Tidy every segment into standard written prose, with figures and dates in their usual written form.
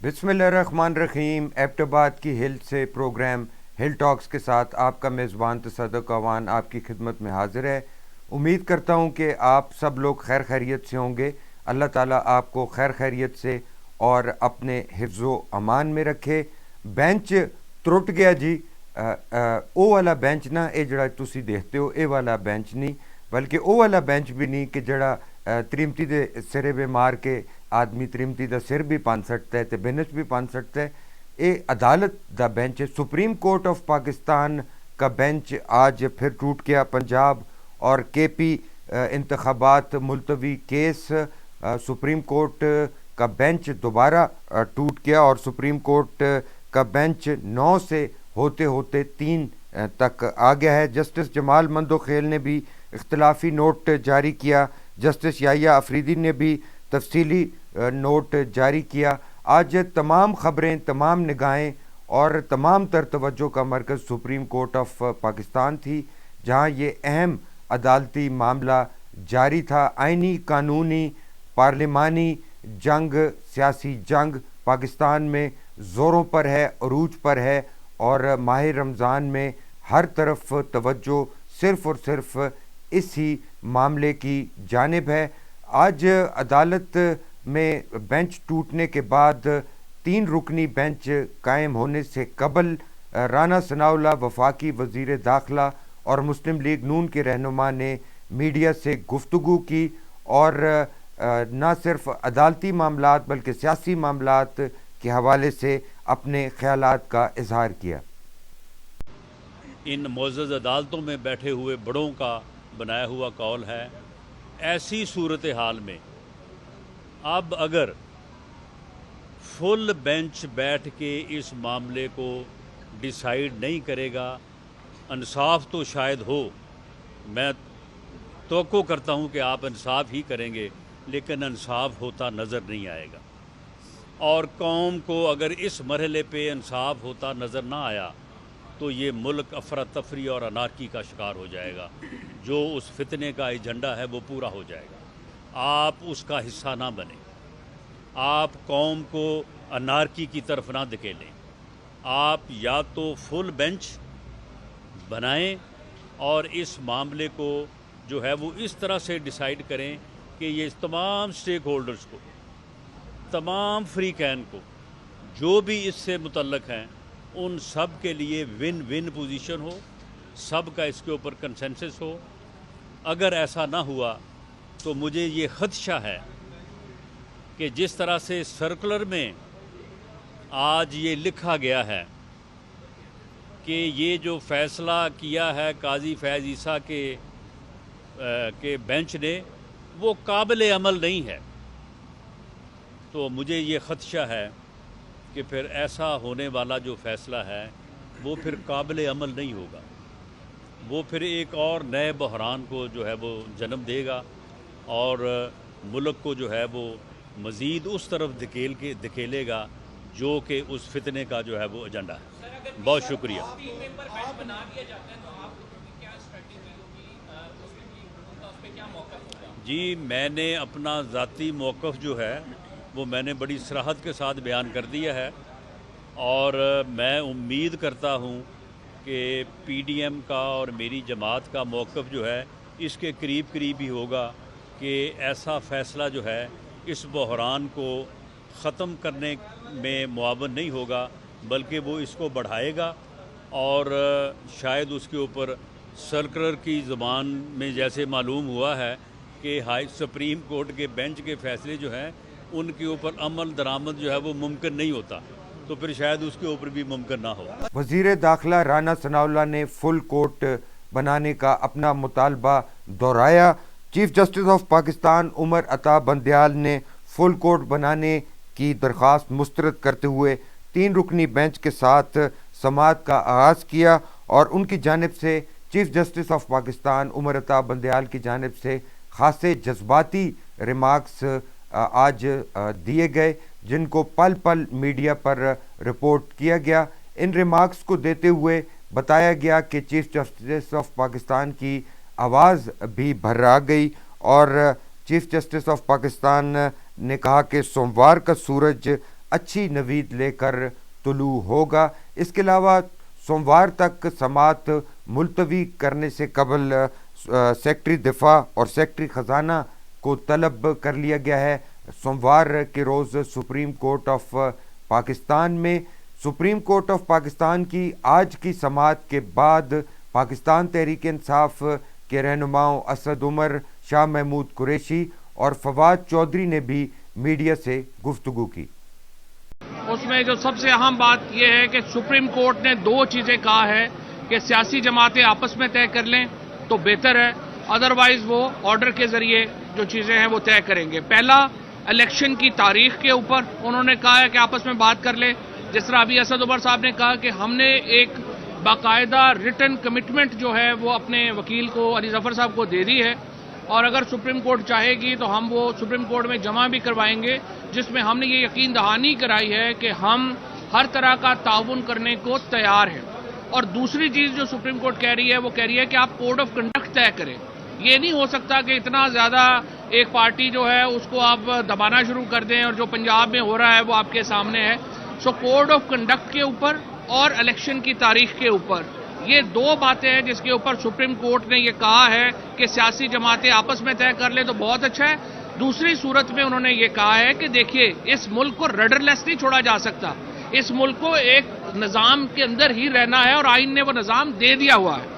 بسم اللہ الرحمن الرحیم۔ ایبٹ آباد کی ہل سے پروگرام ہل ٹاکس کے ساتھ آپ کا میزبان تصدق اعوان آپ کی خدمت میں حاضر ہے۔ امید کرتا ہوں کہ آپ سب لوگ خیر خیریت سے ہوں گے۔ اللہ تعالیٰ آپ کو خیر خیریت سے اور اپنے حفظ و امان میں رکھے۔ بینچ ترٹ گیا جی، او والا بینچ نہ اے جڑا تسی دیکھتے ہو، اے والا بینچ نہیں، بلکہ او والا بینچ بھی نہیں کہ جڑا تریمتی دے سرے پہ مار کے آدمی تریمتی دا سر بھی پان سکتا ہے تے بینچ بھی پان سکتا ہے۔ اے عدالت دا بینچ ہے، سپریم کورٹ آف پاکستان کا بینچ آج پھر ٹوٹ گیا۔ پنجاب اور کے پی انتخابات ملتوی کیس، سپریم کورٹ کا بینچ دوبارہ ٹوٹ گیا اور سپریم کورٹ کا بینچ 9 سے ہوتے ہوتے 3 تک آ گیا ہے۔ جسٹس جمال مندوخیل نے بھی اختلافی نوٹ جاری کیا، جسٹس یحییٰ افریدی نے بھی تفصیلی نوٹ جاری کیا۔ آج تمام خبریں، تمام نگاہیں اور تمام تر توجہ کا مرکز سپریم کورٹ آف پاکستان تھی، جہاں یہ اہم عدالتی معاملہ جاری تھا۔ آئینی، قانونی، پارلیمانی جنگ، سیاسی جنگ پاکستان میں زوروں پر ہے، عروج پر ہے، اور ماہ رمضان میں ہر طرف توجہ صرف اور صرف اسی معاملے کی جانب ہے۔ آج عدالت میں بینچ ٹوٹنے کے بعد 3 رکنی بینچ قائم ہونے سے قبل رانا ثناء اللہ وفاقی وزیر داخلہ اور مسلم لیگ نون کے رہنما نے میڈیا سے گفتگو کی اور نہ صرف عدالتی معاملات بلکہ سیاسی معاملات کے حوالے سے اپنے خیالات کا اظہار کیا۔ ان معزز عدالتوں میں بیٹھے ہوئے بڑوں کا بنایا ہوا قول ہے، ایسی صورتحال میں اب اگر فل بینچ بیٹھ کے اس معاملے کو ڈیسائیڈ نہیں کرے گا، انصاف تو شاید ہو، میں توقع کرتا ہوں کہ آپ انصاف ہی کریں گے، لیکن انصاف ہوتا نظر نہیں آئے گا۔ اور قوم کو اگر اس مرحلے پہ انصاف ہوتا نظر نہ آیا تو یہ ملک افراتفری اور انارکی کا شکار ہو جائے گا۔ جو اس فتنے کا ایجنڈا ہے وہ پورا ہو جائے گا۔ آپ اس کا حصہ نہ بنیں، آپ قوم کو انارکی کی طرف نہ دھکیلیں۔ آپ یا تو فل بینچ بنائیں اور اس معاملے کو جو ہے وہ اس طرح سے ڈیسائیڈ کریں کہ یہ تمام سٹیک ہولڈرز کو، تمام فریقین کو، جو بھی اس سے متعلق ہیں، ان سب کے لیے ون ون پوزیشن ہو، سب کا اس کے اوپر کنسنسس ہو۔ اگر ایسا نہ ہوا تو مجھے یہ خدشہ ہے کہ جس طرح سے سرکولر میں آج یہ لکھا گیا ہے کہ یہ جو فیصلہ کیا ہے قاضی فیض عیسیٰ کے بینچ نے وہ قابل عمل نہیں ہے، تو مجھے یہ خدشہ ہے کہ پھر ایسا ہونے والا جو فیصلہ ہے وہ پھر قابل عمل نہیں ہوگا، وہ پھر ایک اور نئے بحران کو جو ہے وہ جنم دے گا اور ملک کو جو ہے وہ مزید اس طرف دھکیلے گا جو کہ اس فتنے کا جو ہے وہ ایجنڈا ہے۔ بہت شکریہ۔ جی، میں نے اپنا ذاتی موقف جو ہے وہ میں نے بڑی صراحت کے ساتھ بیان کر دیا ہے، اور میں امید کرتا ہوں کہ پی ڈی ایم کا اور میری جماعت کا موقف جو ہے اس کے قریب قریب ہی ہوگا کہ ایسا فیصلہ جو ہے اس بحران کو ختم کرنے میں معاون نہیں ہوگا، بلکہ وہ اس کو بڑھائے گا، اور شاید اس کے اوپر سرکلر کی زبان میں جیسے معلوم ہوا ہے کہ سپریم کورٹ کے بینچ کے فیصلے جو ہیں ان کے اوپر عمل درآمد جو ہے وہ ممکن نہیں ہوتا، تو پھر شاید اس کے اوپر بھی ممکن نہ ہو۔ وزیر داخلہ رانا ثناء اللہ نے فل کورٹ بنانے کا اپنا مطالبہ دہرایا۔ Chief justice of Pakistan Umar Ata Bandial نے فل کورٹ بنانے کی درخواست مسترد کرتے ہوئے 3 رکنی بینچ کے ساتھ سماعت کا آغاز کیا، اور ان کی جانب سے chief justice of Pakistan Umar Ata Bandial کی جانب سے خاصے جذباتی ریمارکس آج دیے گئے، جن کو پل پل میڈیا پر رپورٹ کیا گیا۔ ان ریمارکس کو دیتے ہوئے بتایا گیا کہ چیف جسٹس آف پاکستان کی آواز بھی بھرا گئی، اور چیف جسٹس آف پاکستان نے کہا کہ سوموار کا سورج اچھی نوید لے کر طلوع ہوگا۔ اس کے علاوہ سوموار تک سماعت ملتوی کرنے سے قبل سیکرٹری دفاع اور سیکرٹری خزانہ کو طلب کر لیا گیا ہے۔ سوموار کے روز سپریم کورٹ آف پاکستان میں سپریم کورٹ آف پاکستان کی آج کی سماعت کے بعد پاکستان تحریک انصاف کے رہنماؤں اسد عمر، شاہ محمود قریشی اور فواد چودھری نے بھی میڈیا سے گفتگو کی۔ اس میں جو سب سے اہم بات یہ ہے کہ سپریم کورٹ نے دو چیزیں کہا ہے کہ سیاسی جماعتیں آپس میں طے کر لیں تو بہتر ہے، ادروائز وہ آرڈر کے ذریعے جو چیزیں ہیں وہ طے کریں گے۔ پہلا، الیکشن کی تاریخ کے اوپر انہوں نے کہا ہے کہ آپس میں بات کر لیں، جس طرح ابھی اسد عمر صاحب نے کہا کہ ہم نے ایک باقاعدہ ریٹن کمٹمنٹ جو ہے وہ اپنے وکیل کو علی ظفر صاحب کو دے دی ہے، اور اگر سپریم کورٹ چاہے گی تو ہم وہ سپریم کورٹ میں جمع بھی کروائیں گے، جس میں ہم نے یہ یقین دہانی کرائی ہے کہ ہم ہر طرح کا تعاون کرنے کو تیار ہیں۔ اور دوسری چیز جو سپریم کورٹ کہہ رہی ہے وہ کہہ رہی ہے کہ آپ کوڈ آف کنڈکٹ طے کریں۔ یہ نہیں ہو سکتا کہ اتنا زیادہ ایک پارٹی جو ہے اس کو آپ دبانا شروع کر دیں، اور جو پنجاب میں ہو رہا ہے وہ آپ کے سامنے ہے۔ سو کوڈ آف کنڈکٹ کے اوپر اور الیکشن کی تاریخ کے اوپر یہ دو باتیں ہیں جس کے اوپر سپریم کورٹ نے یہ کہا ہے کہ سیاسی جماعتیں آپس میں طے کر لیں تو بہت اچھا ہے۔ دوسری صورت میں انہوں نے یہ کہا ہے کہ دیکھیے اس ملک کو رڈر لیس نہیں چھوڑا جا سکتا، اس ملک کو ایک نظام کے اندر ہی رہنا ہے، اور آئین نے وہ نظام دے دیا ہوا ہے۔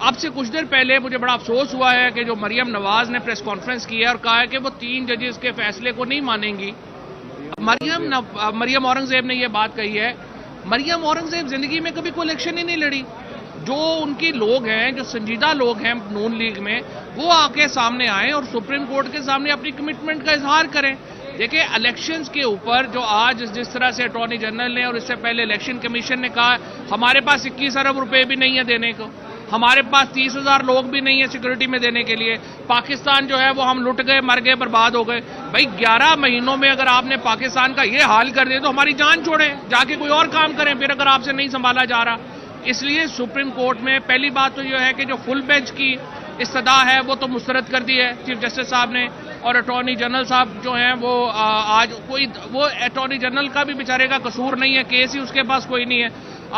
اب سے کچھ دیر پہلے مجھے بڑا افسوس ہوا ہے کہ جو مریم نواز نے پریس کانفرنس کی ہے اور کہا ہے کہ وہ 3 ججز کے فیصلے کو نہیں مانیں گی۔ مریم اورنگزیب نے یہ بات کہی ہے۔ مریم اورنگزیب زندگی میں کبھی کوئی الیکشن ہی نہیں لڑی۔ جو ان کی لوگ ہیں، جو سنجیدہ لوگ ہیں نون لیگ میں، وہ آ کے سامنے آئیں اور سپریم کورٹ کے سامنے اپنی کمٹمنٹ کا اظہار کریں۔ دیکھیں الیکشنز کے اوپر جو آج جس طرح سے اٹارنی جنرل نے اور اس سے پہلے الیکشن کمیشن نے کہا ہمارے پاس 21 ارب روپے بھی نہیں ہے دینے کو، ہمارے پاس 30,000 لوگ بھی نہیں ہیں سیکورٹی میں دینے کے لیے، پاکستان جو ہے وہ ہم لٹ گئے، مر گئے، برباد ہو گئے۔ بھائی 11 مہینوں میں اگر آپ نے پاکستان کا یہ حال کر دیا تو ہماری جان چھوڑیں، جا کے کوئی اور کام کریں پھر، اگر آپ سے نہیں سنبھالا جا رہا۔ اس لیے سپریم کورٹ میں پہلی بات تو یہ ہے کہ جو فل بینچ کی استدعا ہے وہ تو مسترد کر دی ہے چیف جسٹس صاحب نے، اور اٹارنی جنرل صاحب جو ہیں وہ آج وہ اٹارنی جنرل کا بھی بیچارے کا قصور نہیں ہے، کیس ہی اس کے پاس کوئی نہیں ہے۔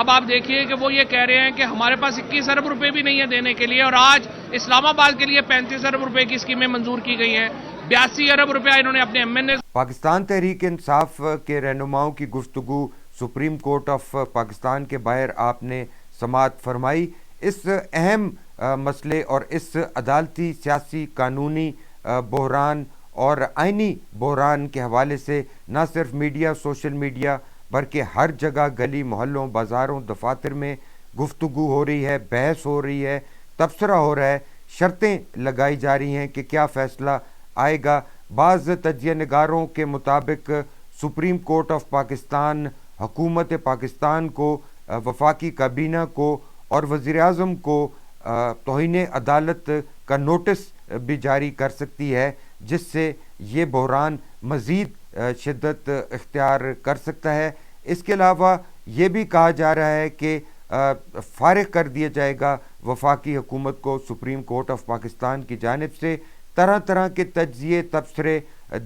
اب آپ دیکھیے کہ وہ یہ کہہ رہے ہیں کہ ہمارے پاس 21 ارب روپے بھی نہیں ہے دینے کے لیے، اور آج اسلام آباد کے لیے 35 ارب روپے کی اسکیمیں منظور کی گئی ہیں، 82 ارب روپے انہوں نے اپنے MNA۔ پاکستان تحریک انصاف کے رہنماؤں کی گفتگو سپریم کورٹ آف پاکستان کے باہر آپ نے سماعت فرمائی۔ اس اہم مسئلے اور اس عدالتی، سیاسی، قانونی بحران اور آئینی بحران کے حوالے سے نہ صرف میڈیا، سوشل میڈیا، بلکہ ہر جگہ گلی محلوں، بازاروں، دفاتر میں گفتگو ہو رہی ہے، بحث ہو رہی ہے، تبصرہ ہو رہا ہے، شرطیں لگائی جا رہی ہیں کہ کیا فیصلہ آئے گا۔ بعض تجزیہ نگاروں کے مطابق سپریم کورٹ آف پاکستان حکومت پاکستان کو، وفاقی کابینہ کو اور وزیر اعظم کو توہین عدالت کا نوٹس بھی جاری کر سکتی ہے، جس سے یہ بحران مزید شدت اختیار کر سکتا ہے۔ اس کے علاوہ یہ بھی کہا جا رہا ہے کہ فارغ کر دیا جائے گا وفاقی حکومت کو سپریم کورٹ آف پاکستان کی جانب سے۔ طرح طرح کے تجزیے، تبصرے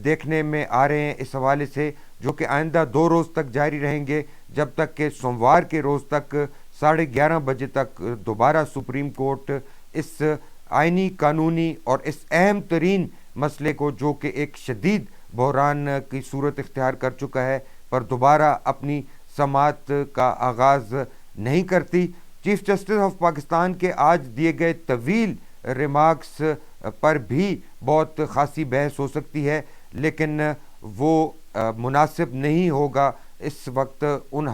دیکھنے میں آ رہے ہیں اس حوالے سے، جو کہ آئندہ 2 روز تک جاری رہیں گے، جب تک کہ سوموار کے روز تک 11:30 بجے تک دوبارہ سپریم کورٹ اس آئینی، قانونی اور اس اہم ترین مسئلے کو، جو کہ ایک شدید بحران کی صورت اختیار کر چکا ہے، پر دوبارہ اپنی سماعت کا آغاز نہیں کرتی۔ چیف جسٹس آف پاکستان کے آج دیے گئے طویل ریمارکس پر بھی بہت خاصی بحث ہو سکتی ہے، لیکن وہ مناسب نہیں ہوگا اس وقت ان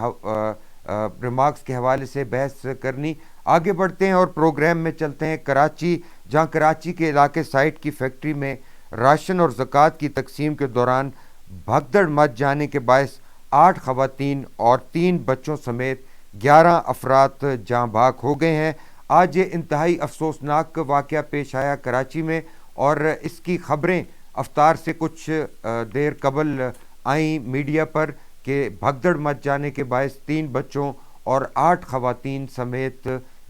ریمارکس کے حوالے سے بحث کرنی۔ آگے بڑھتے ہیں اور پروگرام میں چلتے ہیں کراچی، جہاں کراچی کے علاقے سائٹ کی فیکٹری میں راشن اور زکوٰۃ کی تقسیم کے دوران بھگدڑ مچ جانے کے باعث 8 خواتین اور 3 بچوں سمیت 11 افراد جاں بحق ہو گئے ہیں۔ آج یہ انتہائی افسوسناک واقعہ پیش آیا کراچی میں، اور اس کی خبریں افطار سے کچھ دیر قبل آئیں میڈیا پر کہ بھگدڑ مچ جانے کے باعث 3 بچوں اور 8 خواتین سمیت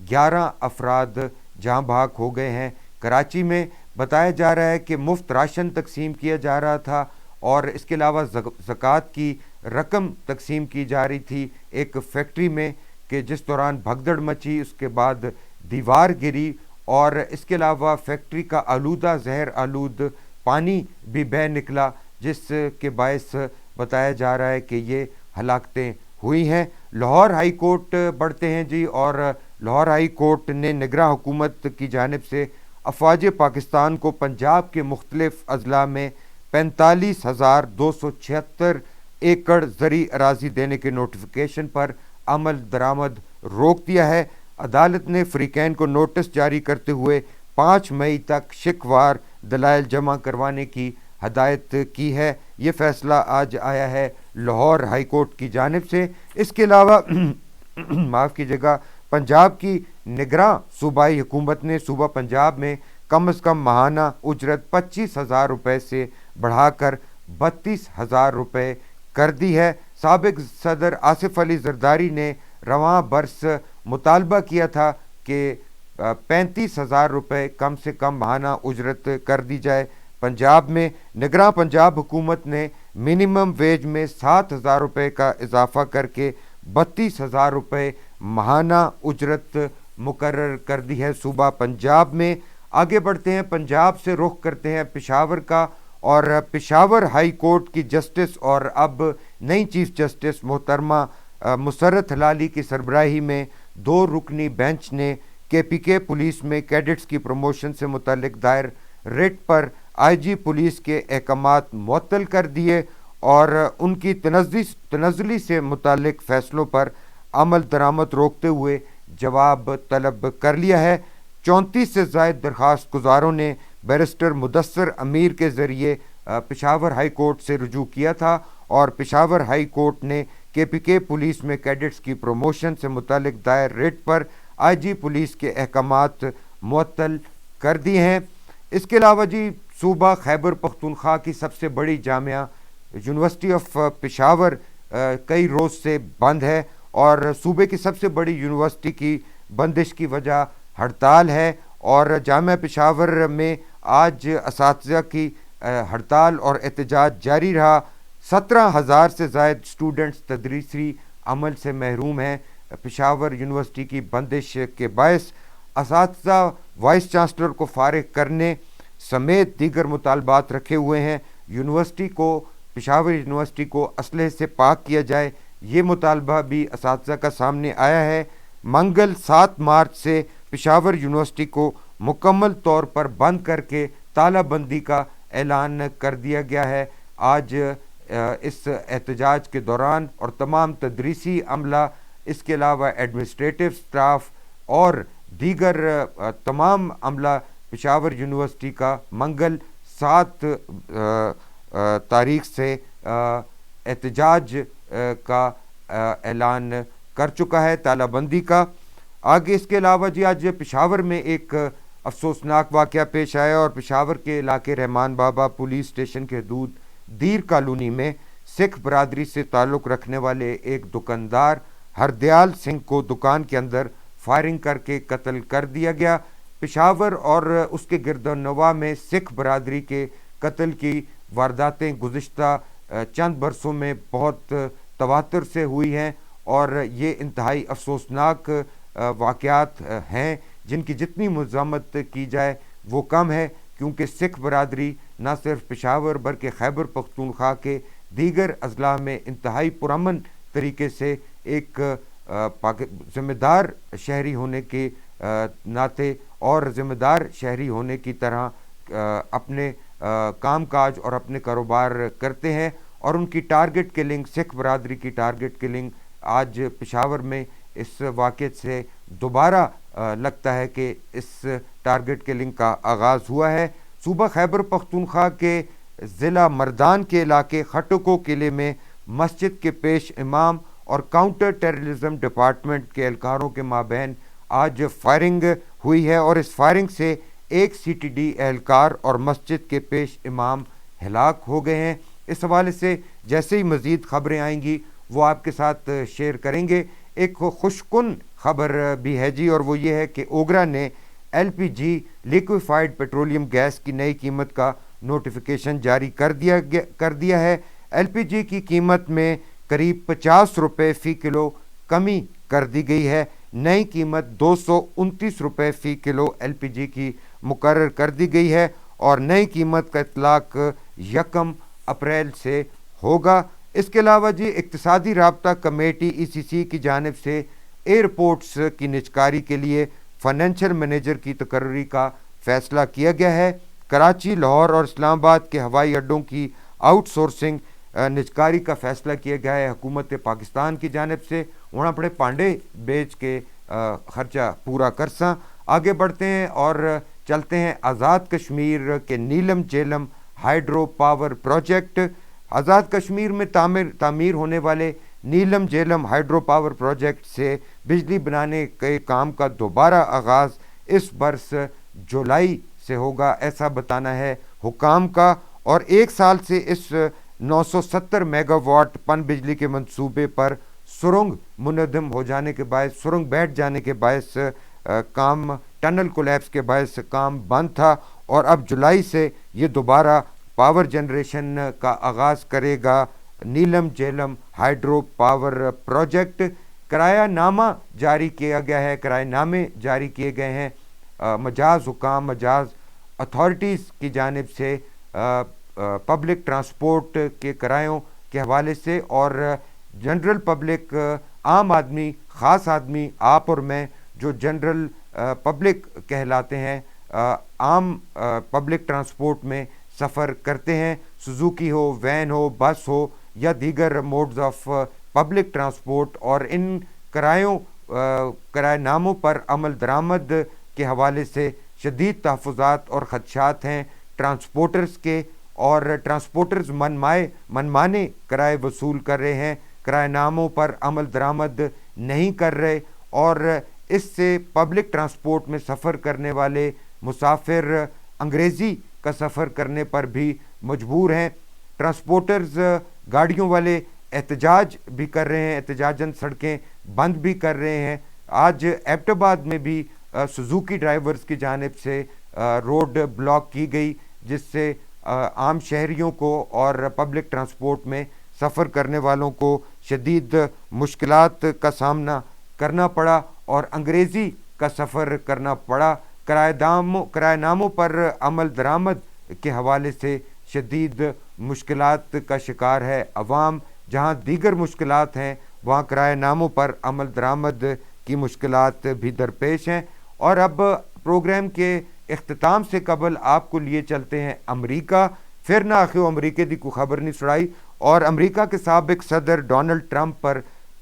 11 افراد جاں بحق ہو گئے ہیں۔ کراچی میں بتایا جا رہا ہے کہ مفت راشن تقسیم کیا جا رہا تھا، اور اس کے علاوہ زکوٰۃ کی رقم تقسیم کی جا رہی تھی ایک فیکٹری میں کہ جس دوران بھگدڑ مچی، اس کے بعد دیوار گری اور اس کے علاوہ فیکٹری کا آلودہ زہر آلود پانی بھی بہہ نکلا، جس کے باعث بتایا جا رہا ہے کہ یہ ہلاکتیں ہوئی ہیں۔ لاہور ہائی کورٹ بڑھتے ہیں جی، اور لاہور ہائی کورٹ نے نگراں حکومت کی جانب سے افواج پاکستان کو پنجاب کے مختلف اضلاع میں 45,276 ایکڑ زرعی اراضی دینے کے نوٹیفیکیشن پر عمل درآمد روک دیا ہے۔ عدالت نے فریقین کو نوٹس جاری کرتے ہوئے 5 مئی تک شکوار دلائل جمع کروانے کی ہدایت کی ہے۔ یہ فیصلہ آج آیا ہے لاہور ہائی کورٹ کی جانب سے۔ اس کے علاوہ معاف کیجیے گا، پنجاب کی نگراں صوبائی حکومت نے صوبہ پنجاب میں کم از کم ماہانہ اجرت 25,000 روپے سے بڑھا کر 32,000 روپے کر دی ہے۔ سابق صدر آصف علی زرداری نے رواں برس مطالبہ کیا تھا کہ 35,000 روپے کم سے کم ماہانہ اجرت کر دی جائے۔ پنجاب میں نگراں پنجاب حکومت نے منیمم ویج میں 7,000 روپے کا اضافہ کر کے 32,000 روپے ماہانہ اجرت مقرر کر دی ہے صوبہ پنجاب میں۔ آگے بڑھتے ہیں، پنجاب سے رخ کرتے ہیں پشاور کا، اور پشاور ہائی کورٹ کی جسٹس اور اب نئی چیف جسٹس محترمہ مسرت ہلالی کی سربراہی میں 2 رکنی بینچ نے KPK پولیس میں کیڈٹس کی پروموشن سے متعلق دائر ریٹ پر IG پولیس کے احکامات معطل کر دیے اور ان کی تنزلی سے متعلق فیصلوں پر عمل درآمد روکتے ہوئے جواب طلب کر لیا ہے۔ 34 سے زائد درخواست گزاروں نے بیرسٹر مدثر امیر کے ذریعے پشاور ہائی کورٹ سے رجوع کیا تھا، اور پشاور ہائی کورٹ نے KPK پولیس میں کیڈٹس کی پروموشن سے متعلق دائر ریٹ پر IG پولیس کے احکامات معطل کر دیے ہیں۔ اس کے علاوہ جی صوبہ خیبر پختونخوا کی سب سے بڑی جامعہ یونیورسٹی آف پشاور کئی روز سے بند ہے، اور صوبے کی سب سے بڑی یونیورسٹی کی بندش کی وجہ ہڑتال ہے، اور جامعہ پشاور میں آج اساتذہ کی ہڑتال اور احتجاج جاری رہا۔ 17,000 سے زائد اسٹوڈنٹس تدریسی عمل سے محروم ہیں۔ پشاور یونیورسٹی کی بندش کے باعث اساتذہ وائس چانسلر کو فارغ کرنے سمیت دیگر مطالبات رکھے ہوئے ہیں۔ پشاور یونیورسٹی کو اسلحے سے پاک کیا جائے، یہ مطالبہ بھی اساتذہ کا سامنے آیا ہے۔ منگل 7 مارچ سے پشاور یونیورسٹی کو مکمل طور پر بند کر کے تالہ بندی کا اعلان کر دیا گیا ہے۔ آج اس احتجاج کے دوران اور تمام تدریسی عملہ، اس کے علاوہ ایڈمنسٹریٹو سٹاف اور دیگر تمام عملہ پشاور یونیورسٹی کا منگل 7 تاریخ سے احتجاج کا اعلان کر چکا ہے، تالہ بندی کا۔ آگے اس کے علاوہ جی آج پشاور میں ایک افسوسناک واقعہ پیش آیا، اور پشاور کے علاقے رحمان بابا پولیس اسٹیشن کے حدود دیر کالونی میں سکھ برادری سے تعلق رکھنے والے ایک دکاندار ہردیال سنگھ کو دکان کے اندر فائرنگ کر کے قتل کر دیا گیا۔ پشاور اور اس کے گرد و نواح میں سکھ برادری کے قتل کی وارداتیں گزشتہ چند برسوں میں بہت تواتر سے ہوئی ہیں، اور یہ انتہائی افسوسناک واقعات ہیں جن کی جتنی مذمت کی جائے وہ کم ہے، کیونکہ سکھ برادری نہ صرف پشاور بلکہ خیبر پختونخوا کے دیگر اضلاع میں انتہائی پرامن طریقے سے ایک ذمہ دار شہری ہونے کے ناطے اور ذمہ دار شہری ہونے کی طرح اپنے کام کاج اور اپنے کاروبار کرتے ہیں، اور ان کی ٹارگٹ کلنگ، سکھ برادری کی ٹارگٹ کلنگ آج پشاور میں اس واقعے سے دوبارہ لگتا ہے کہ اس ٹارگٹ کلنگ کا آغاز ہوا ہے۔ صوبہ خیبر پختونخوا کے ضلع مردان کے علاقے خٹکو قلعے میں مسجد کے پیش امام اور کاؤنٹر ٹیررزم ڈپارٹمنٹ کے اہلکاروں کے مابین آج فائرنگ ہوئی ہے، اور اس فائرنگ سے ایک CTD اہلکار اور مسجد کے پیش امام ہلاک ہو گئے ہیں۔ اس حوالے سے جیسے ہی مزید خبریں آئیں گی وہ آپ کے ساتھ شیئر کریں گے۔ ایک خوشکن خبر بھی ہے جی، اور وہ یہ ہے کہ اوگرا نے LPG لیکویفائڈ پیٹرولیم گیس کی نئی قیمت کا نوٹیفیکیشن جاری کر دیا ہے۔ LPG کی قیمت میں قریب 50 روپے فی کلو کمی کر دی گئی ہے. نئی قیمت 229 روپے فی کلو ایل پی جی کی مقرر کر دی گئی ہے اور نئی قیمت کا اطلاق 1 اپریل سے ہوگا. اس کے علاوہ جی اقتصادی رابطہ کمیٹی ECC کی جانب سے ایئرپورٹس کی نجکاری کے لیے فائنینشیل مینیجر کی تقرری کا فیصلہ کیا گیا ہے. کراچی، لاہور اور اسلام آباد کے ہوائی اڈوں کی آؤٹ سورسنگ نجکاری کا فیصلہ کیا گیا ہے حکومت پاکستان کی جانب سے. وہاں اپنے پانڈے بیچ کے خرچہ پورا کرساں. آگے بڑھتے ہیں اور چلتے ہیں آزاد کشمیر کے نیلم Jhelum hydro power project. Azad Kashmir میں تعمیر ہونے والے نیلم جیلم ہائیڈرو پاور پروجیکٹ سے بجلی بنانے کے کام کا دوبارہ آغاز اس برس جولائی سے ہوگا، ایسا بتانا ہے حکام کا. اور 1 سال سے اس 970 میگا واٹ پن بجلی کے منصوبے پر سرنگ منہدم ہو جانے کے باعث، سرنگ بیٹھ جانے کے باعث کام، ٹنل کولیپس کے باعث کام بند تھا اور اب جولائی سے یہ دوبارہ پاور جنریشن کا آغاز کرے گا نیلم جیلم ہائیڈرو پاور پروجیکٹ. کرایہ نامہ جاری کیا گیا ہے، کرایہ نامے جاری کیے گئے ہیں مجاز حکام، مجاز اتھارٹیز کی جانب سے پبلک ٹرانسپورٹ کے کرایوں کے حوالے سے. اور جنرل پبلک، عام آدمی، خاص آدمی، آپ اور میں جو جنرل پبلک کہلاتے ہیں، عام پبلک ٹرانسپورٹ میں سفر کرتے ہیں، سوزوکی ہو، وین ہو، بس ہو یا دیگر موڈز آف پبلک ٹرانسپورٹ، اور ان کرایہ ناموں پر عمل درآمد کے حوالے سے شدید تحفظات اور خدشات ہیں ٹرانسپورٹرز کے. اور ٹرانسپورٹرز منمانے کرائے وصول کر رہے ہیں، کرایہ ناموں پر عمل درآمد نہیں کر رہے اور اس سے پبلک ٹرانسپورٹ میں سفر کرنے والے مسافر انگریزی کا سفر کرنے پر بھی مجبور ہیں. ٹرانسپورٹرز گاڑیوں والے احتجاج بھی کر رہے ہیں، احتجاجاً سڑکیں بند بھی کر رہے ہیں. آج ایبٹ آباد میں بھی سوزوکی ڈرائیورز کی جانب سے روڈ بلاک کی گئی، جس سے عام شہریوں کو اور پبلک ٹرانسپورٹ میں سفر کرنے والوں کو شدید مشکلات کا سامنا کرنا پڑا اور انگریزی کا سفر کرنا پڑا. کرایہ ناموں پر عمل درآمد کے حوالے سے شدید مشکلات کا شکار ہے عوام. جہاں دیگر مشکلات ہیں وہاں کرایہ ناموں پر عمل درآمد کی مشکلات بھی درپیش ہیں. اور اب پروگرام کے اختتام سے قبل آپ کو لیے چلتے ہیں امریکہ. پھر نہ آخو امریکہ دی کوئی خبر نہیں سنائی. اور امریکہ کے سابق صدر ڈونلڈ ٹرمپ پر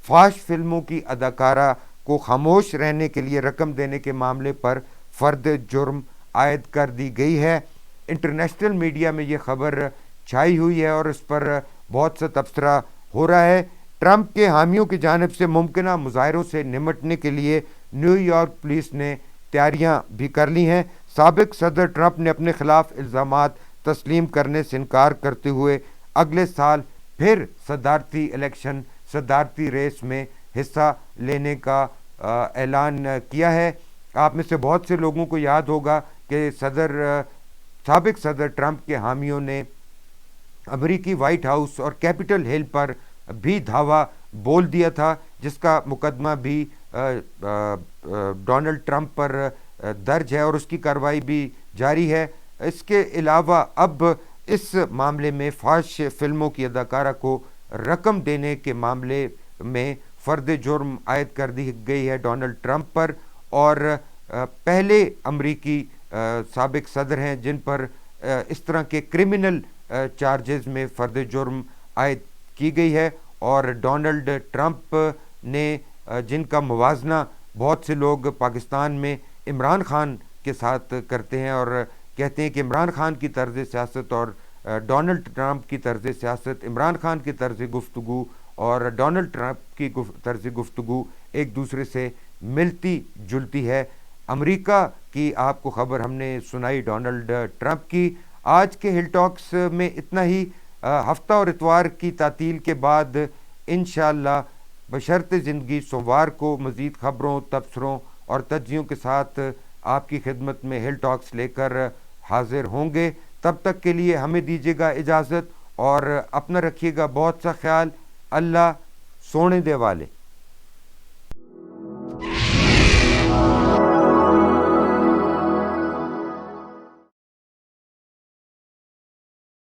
فحش فلموں کی اداکارہ کو خاموش رہنے کے لیے رقم دینے کے معاملے پر فرد جرم عائد کر دی گئی ہے. انٹرنیشنل میڈیا میں یہ خبر چھائی ہوئی ہے اور اس پر بہت سا تبصرہ ہو رہا ہے. ٹرمپ کے حامیوں کی جانب سے ممکنہ مظاہروں سے نمٹنے کے لیے نیو یارک پولیس نے تیاریاں بھی کر لی ہیں. سابق صدر ٹرمپ نے اپنے خلاف الزامات تسلیم کرنے سے انکار کرتے ہوئے اگلے سال پھر صدارتی ریس میں حصہ لینے کا اعلان کیا ہے. آپ میں سے بہت سے لوگوں کو یاد ہوگا کہ سابق صدر ٹرمپ کے حامیوں نے امریکی وائٹ ہاؤس اور کیپٹل ہل پر بھی دھاوا بول دیا تھا، جس کا مقدمہ بھی ڈونلڈ ٹرمپ پر درج ہے اور اس کی کارروائی بھی جاری ہے. اس کے علاوہ اب اس معاملے میں فحش فلموں کی اداکارہ کو رقم دینے کے معاملے میں فرد جرم عائد کر دی گئی ہے ڈونلڈ ٹرمپ پر. اور پہلے امریکی سابق صدر ہیں جن پر اس طرح کے کرمنل چارجز میں فرد جرم عائد کی گئی ہے. اور ڈونلڈ ٹرمپ نے جن کا موازنہ بہت سے لوگ پاکستان میں عمران خان کے ساتھ کرتے ہیں اور کہتے ہیں کہ عمران خان کی طرز سیاست اور ڈونلڈ ٹرمپ کی طرز سیاست، عمران خان کی طرز گفتگو اور ڈونلڈ ٹرمپ کی طرز گفتگو ایک دوسرے سے ملتی جلتی ہے. امریکہ کی آپ کو خبر ہم نے سنائی ڈونلڈ ٹرمپ کی. آج کے ہل ٹاکس میں اتنا ہی. ہفتہ اور اتوار کی تعطیل کے بعد انشاءاللہ بشرط زندگی سوموار کو مزید خبروں، تبصروں اور تجزیوں کے ساتھ آپ کی خدمت میں ہل ٹاکس لے کر حاضر ہوں گے. تب تک کے لیے ہمیں دیجیے گا اجازت اور اپنا رکھیے گا بہت سا خیال. اللہ سونے دے والے.